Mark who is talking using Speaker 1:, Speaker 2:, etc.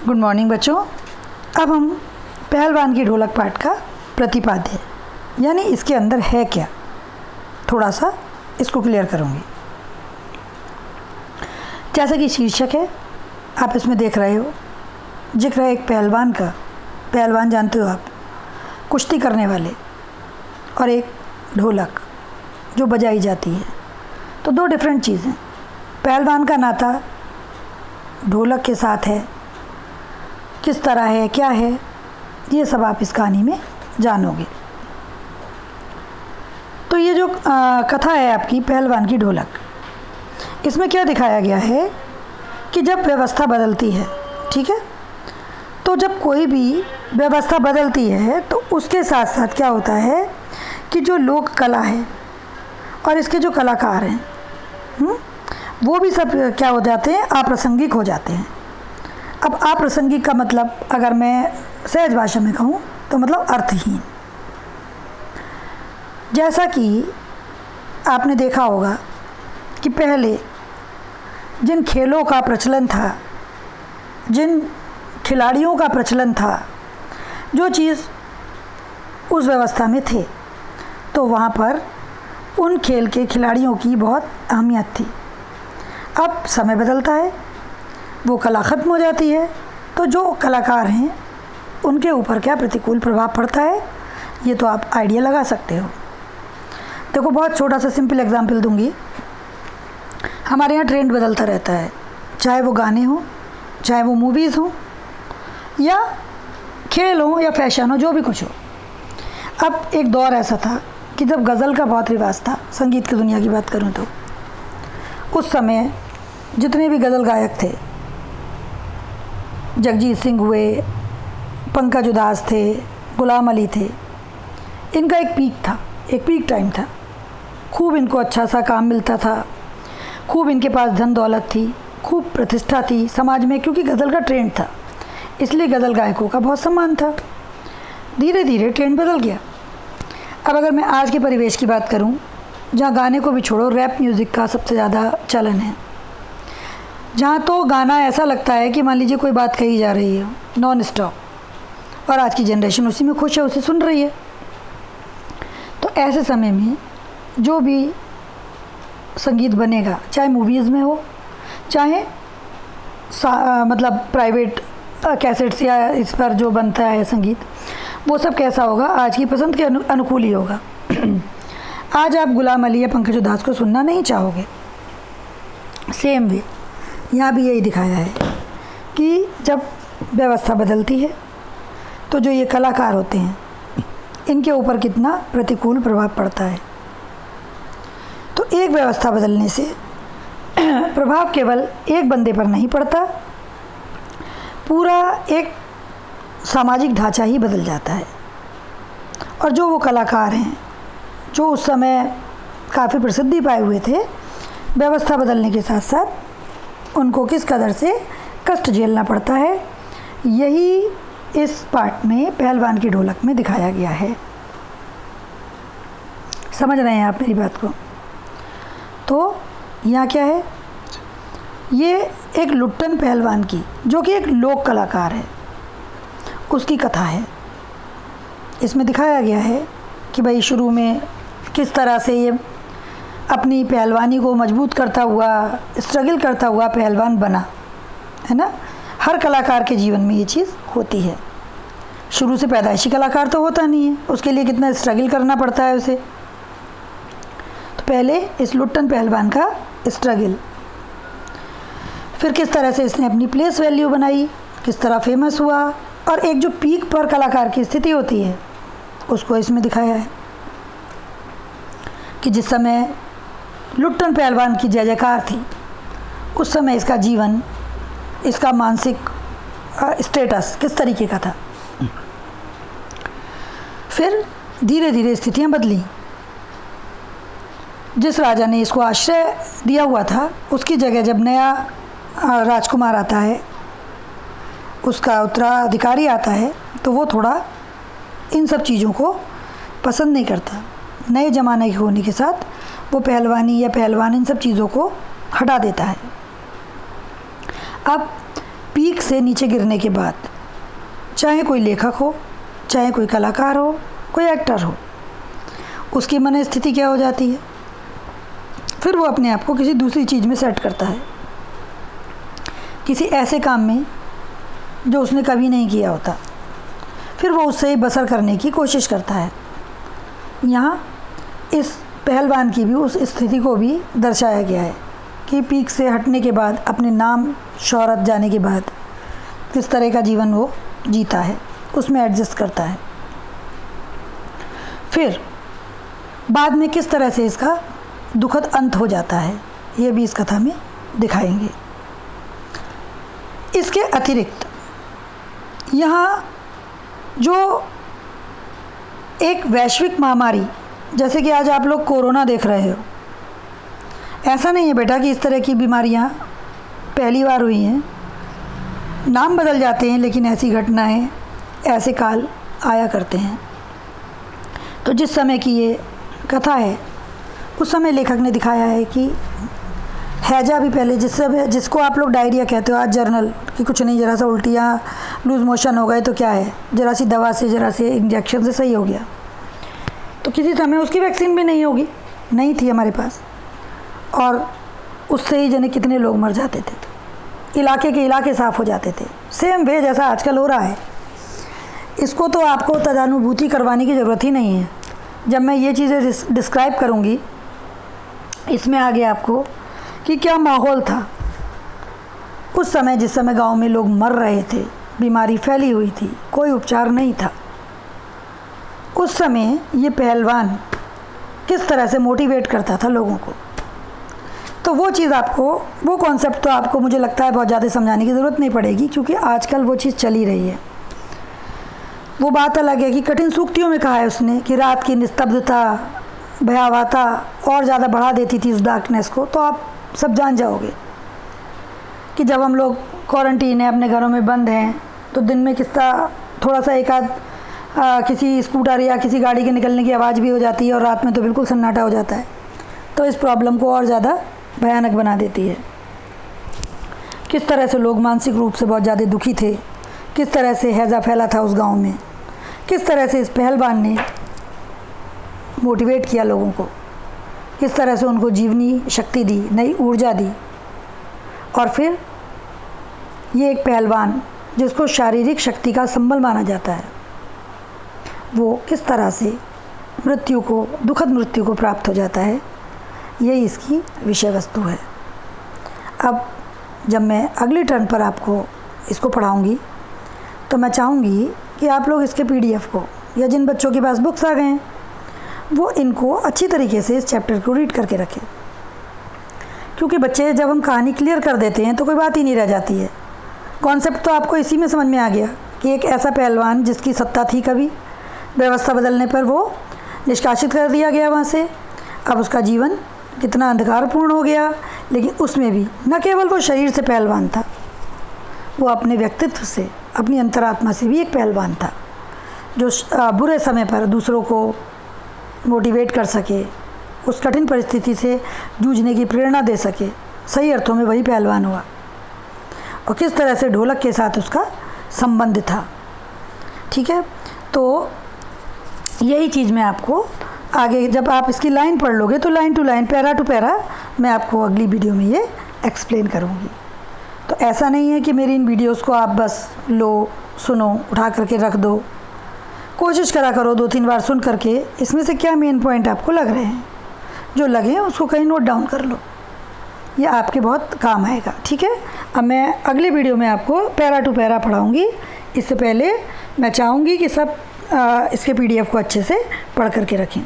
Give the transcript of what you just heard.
Speaker 1: Good morning बच्चों। अब हम पहलवान की ढोलक पाठ का प्रतिपाद्य यानी इसके अंदर है क्या, थोड़ा सा इसको क्लियर करूँगी। जैसा कि शीर्षक है, आप इसमें देख रहे हो, जिक्र है एक पहलवान का। पहलवान जानते हो आप, कुश्ती करने वाले, और एक ढोलक जो बजाई जाती है। तो दो डिफरेंट चीज़ें। पहलवान का नाता ढोलक के साथ है, किस तरह है, क्या है, ये सब आप इस कहानी में जानोगे। तो ये जो कथा है आपकी पहलवान की ढोलक, इसमें क्या दिखाया गया है कि जब व्यवस्था बदलती है, ठीक है, तो जब कोई भी व्यवस्था बदलती है तो उसके साथ साथ क्या होता है कि जो लोक कला है और इसके जो कलाकार हैं वो भी सब क्या हो जाते हैं, अप्रासंगिक हो जाते हैं। अब अप्रासंगिक का मतलब अगर मैं सहज भाषा में कहूँ तो मतलब अर्थहीन। जैसा कि आपने देखा होगा कि पहले जिन खेलों का प्रचलन था, जिन खिलाड़ियों का प्रचलन था, जो चीज़ उस व्यवस्था में थे, तो वहाँ पर उन खेल के खिलाड़ियों की बहुत अहमियत थी। अब समय बदलता है, वो कला ख़त्म हो जाती है, तो जो कलाकार हैं उनके ऊपर क्या प्रतिकूल प्रभाव पड़ता है, ये तो आप आइडिया लगा सकते हो। देखो, बहुत छोटा सा सिंपल एग्जांपल दूंगी। हमारे यहाँ ट्रेंड बदलता रहता है, चाहे वो गाने हो, चाहे वो मूवीज़ हो, या खेल हो, या फैशन हो, जो भी कुछ हो। अब एक दौर ऐसा था कि जब गज़ल का बहुत रिवाज था, संगीत की दुनिया की बात करूँ तो उस समय जितने भी गज़ल गायक थे, जगजीत सिंह हुए, पंकज उदास थे, गुलाम अली थे, इनका एक पीक था, एक पीक टाइम था। खूब इनको अच्छा सा काम मिलता था, खूब इनके पास धन दौलत थी, खूब प्रतिष्ठा थी समाज में, क्योंकि गज़ल का ट्रेंड था, इसलिए गज़ल गायकों का बहुत सम्मान था। धीरे धीरे ट्रेंड बदल गया। अब अगर मैं आज के परिवेश की बात करूं, जहां गाने को भी छोड़ो, रैप म्यूज़िक का सबसे ज़्यादा चलन है, जहाँ तो गाना ऐसा लगता है कि मान लीजिए कोई बात कही जा रही है नॉन स्टॉप, और आज की जनरेशन उसी में खुश है, उसे सुन रही है। तो ऐसे समय में जो भी संगीत बनेगा, चाहे मूवीज़ में हो, चाहे मतलब प्राइवेट कैसेट्स या इस पर जो बनता है संगीत, वो सब कैसा होगा, आज की पसंद के अनुकूल ही होगा। आज आप गुलाम अली या पंकज उदास को सुनना नहीं चाहोगे। सेम वे यहाँ भी यही दिखाया है कि जब व्यवस्था बदलती है तो जो ये कलाकार होते हैं, इनके ऊपर कितना प्रतिकूल प्रभाव पड़ता है। तो एक व्यवस्था बदलने से प्रभाव केवल एक बंदे पर नहीं पड़ता, पूरा एक सामाजिक ढांचा ही बदल जाता है। और जो वो कलाकार हैं जो उस समय काफ़ी प्रसिद्धि पाए हुए थे, व्यवस्था बदलने के साथ साथ उनको किस कदर से कष्ट झेलना पड़ता है, यही इस पाठ में पहलवान की ढोलक में दिखाया गया है। समझ रहे हैं आप मेरी बात को? तो यहाँ क्या है, ये एक लुट्टन पहलवान की, जो कि एक लोक कलाकार है, उसकी कथा है। इसमें दिखाया गया है कि भाई शुरू में किस तरह से ये अपनी पहलवानी को मजबूत करता हुआ, स्ट्रगल करता हुआ पहलवान बना, है ना। हर कलाकार के जीवन में ये चीज़ होती है। शुरू से पैदाइशी कलाकार तो होता नहीं है, उसके लिए कितना स्ट्रगल करना पड़ता है उसे। तो पहले इस लुट्टन पहलवान का स्ट्रगल, फिर किस तरह से इसने अपनी प्लेस वैल्यू बनाई, किस तरह फेमस हुआ, और एक जो पीक पर कलाकार की स्थिति होती है उसको इसमें दिखाया है कि जिस समय लुट्टन पहलवान की जय जयकार थी, उस समय इसका जीवन, इसका मानसिक स्टेटस किस तरीके का था। फिर धीरे धीरे स्थितियां बदली। जिस राजा ने इसको आश्रय दिया हुआ था, उसकी जगह जब नया राजकुमार आता है, उसका उत्तराधिकारी आता है, तो वो थोड़ा इन सब चीज़ों को पसंद नहीं करता। नए ज़माने के होने के साथ वो पहलवानी या पहलवान इन सब चीज़ों को हटा देता है। अब पीक से नीचे गिरने के बाद, चाहे कोई लेखक हो, चाहे कोई कलाकार हो, कोई एक्टर हो, उसकी मन स्थिति क्या हो जाती है? फिर वो अपने आप को किसी दूसरी चीज़ में सेट करता है, किसी ऐसे काम में जो उसने कभी नहीं किया होता। फिर वो उससे बसर करने की कोशिश करता है। यहाँ इस पहलवान की भी उस स्थिति को भी दर्शाया गया है कि पीक से हटने के बाद, अपने नाम शोहरत जाने के बाद किस तरह का जीवन वो जीता है, उसमें एडजस्ट करता है। फिर बाद में किस तरह से इसका दुखद अंत हो जाता है, ये भी इस कथा में दिखाएंगे। इसके अतिरिक्त यहाँ जो एक वैश्विक महामारी, जैसे कि आज आप लोग कोरोना देख रहे हो, ऐसा नहीं है बेटा कि इस तरह की बीमारियाँ पहली बार हुई हैं। नाम बदल जाते हैं, लेकिन ऐसी घटनाएं, ऐसे काल आया करते हैं। तो जिस समय की ये कथा है, उस समय लेखक ने दिखाया है कि हैजा भी पहले, जिसको आप लोग डायरिया कहते हो आज जर्नल, कि कुछ नहीं, ज़रा सा उल्टी या लूज़ मोशन हो गए तो क्या है, ज़रा सी दवा से, ज़रा से इंजेक्शन से सही हो गया। तो किसी समय उसकी वैक्सीन भी नहीं थी हमारे पास, और उससे ही जाने कितने लोग मर जाते थे, इलाके के इलाके साफ़ हो जाते थे। सेम वे जैसा आजकल हो रहा है। इसको तो आपको तदानुभूति करवाने की ज़रूरत ही नहीं है। जब मैं ये चीज़ें डिस्क्राइब करूँगी, इसमें आगे आपको कि क्या माहौल था उस समय, जिस समय गांव में लोग मर रहे थे, बीमारी फैली हुई थी, कोई उपचार नहीं था। उस समय ये पहलवान किस तरह से मोटिवेट करता था लोगों को। तो वो चीज़ आपको, वो कॉन्सेप्ट तो आपको मुझे लगता है बहुत ज़्यादा समझाने की ज़रूरत नहीं पड़ेगी, क्योंकि आजकल वो चीज़ चली रही है। वो बात अलग है कि कठिन सूक्तियों में कहा है उसने कि रात की निस्तब्धता, भयावहता और ज़्यादा बढ़ा देती थी उस डार्कनेस को। तो आप सब जान जाओगे कि जब हम लोग क्वारंटीन है, अपने घरों में बंद हैं, तो दिन में किसका थोड़ा सा एक आध किसी स्कूटर या किसी गाड़ी के निकलने की आवाज़ भी हो जाती है, और रात में तो बिल्कुल सन्नाटा हो जाता है। तो इस प्रॉब्लम को और ज़्यादा भयानक बना देती है। किस तरह से लोग मानसिक रूप से बहुत ज़्यादा दुखी थे, किस तरह से हैजा फैला था उस गांव में, किस तरह से इस पहलवान ने मोटिवेट किया लोगों को, किस तरह से उनको जीवनी शक्ति दी, नई ऊर्जा दी। और फिर ये एक पहलवान जिसको शारीरिक शक्ति का संबल माना जाता है, वो किस तरह से मृत्यु को, दुखद मृत्यु को प्राप्त हो जाता है, यही इसकी विषय वस्तु है। अब जब मैं अगली टर्न पर आपको इसको पढ़ाऊँगी, तो मैं चाहूँगी कि आप लोग इसके PDF को, या जिन बच्चों के पास बुक्स आ गए हैं, वो इनको अच्छी तरीके से इस चैप्टर को रीड करके रखें। क्योंकि बच्चे, जब हम कहानी क्लियर कर देते हैं तो कोई बात ही नहीं रह जाती है। कॉन्सेप्ट तो आपको इसी में समझ में आ गया कि एक ऐसा पहलवान जिसकी सत्ता थी, कभी व्यवस्था बदलने पर वो निष्कासित कर दिया गया वहाँ से। अब उसका जीवन कितना अंधकारपूर्ण हो गया, लेकिन उसमें भी न केवल वो शरीर से पहलवान था, वो अपने व्यक्तित्व से, अपनी अंतरात्मा से भी एक पहलवान था, जो बुरे समय पर दूसरों को मोटिवेट कर सके, उस कठिन परिस्थिति से जूझने की प्रेरणा दे सके। सही अर्थों में वही पहलवान हुआ। और किस तरह से ढोलक के साथ उसका संबंध था। ठीक है, तो यही चीज़ मैं आपको आगे, जब आप इसकी लाइन पढ़ लोगे, तो line to line, para to para, मैं आपको अगली वीडियो में ये एक्सप्लेन करूँगी। तो ऐसा नहीं है कि मेरी इन वीडियोस को आप बस लो, सुनो, उठा करके रख दो। कोशिश करा करो 2-3 बार सुन करके इसमें से क्या मेन पॉइंट आपको लग रहे हैं, जो लगे उसको कहीं नोट डाउन कर लो, ये आपके बहुत काम आएगा। ठीक है, अब मैं अगले वीडियो में आपको पैरा टू पैरा पढ़ाऊँगी। इससे पहले मैं चाहूँगी कि सब इसके PDF को अच्छे से पढ़ करके रखें।